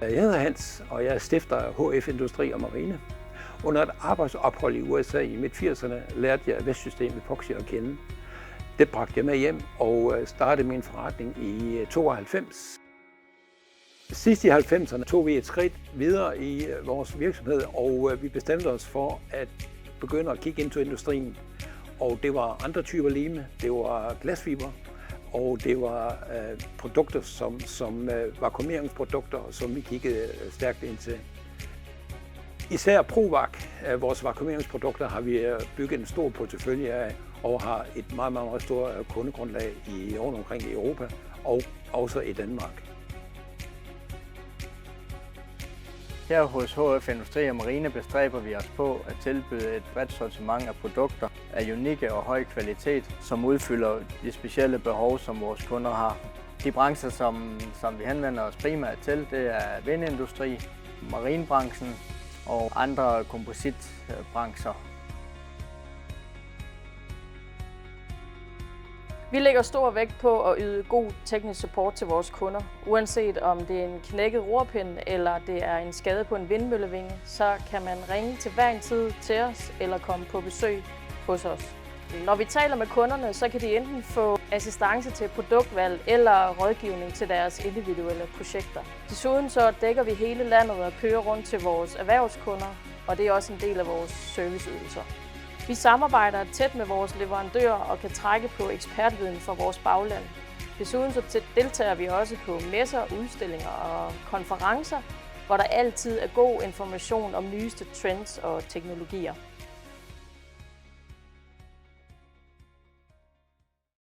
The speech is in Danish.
Jeg hedder Hans, og jeg er stifter af HF Industri og Marine. Under et arbejdsophold i USA i midt-80'erne lærte jeg Vestsystem Epoxy at kende. Det bragte jeg med hjem og startede min forretning i 92. Sidst i 90'erne tog vi et skridt videre i vores virksomhed, og vi bestemte os for at begynde at kigge ind til industrien. Og det var andre typer lime, det var glasfiber, og det var produkter som vakuumeringsprodukter, som vi kiggede stærkt ind til. Især Provac, vores vakuumeringsprodukter, har vi bygget en stor portefølje af og har et meget stort kundegrundlag rundt omkring i Europa og også i Danmark. Her hos HF Industri og Marine bestræber vi os på at tilbyde et bredt sortiment af produkter af unikke og høj kvalitet, som udfylder de specielle behov, som vores kunder har. De brancher, som vi henvender os primært til, det er vindindustri, marinebranchen og andre kompositbrancher. Vi lægger stor vægt på at yde god teknisk support til vores kunder. Uanset om det er en knækket rorpind eller det er en skade på en vindmøllevinge, så kan man ringe til hver en tid til os eller komme på besøg hos os. Når vi taler med kunderne, så kan de enten få assistance til produktvalg eller rådgivning til deres individuelle projekter. Desuden så dækker vi hele landet og kører rundt til vores erhvervskunder, og det er også en del af vores serviceydelser. Vi samarbejder tæt med vores leverandører og kan trække på ekspertviden fra vores bagland. Desuden så deltager vi også på messer, udstillinger og konferencer, hvor der altid er god information om nyeste trends og teknologier.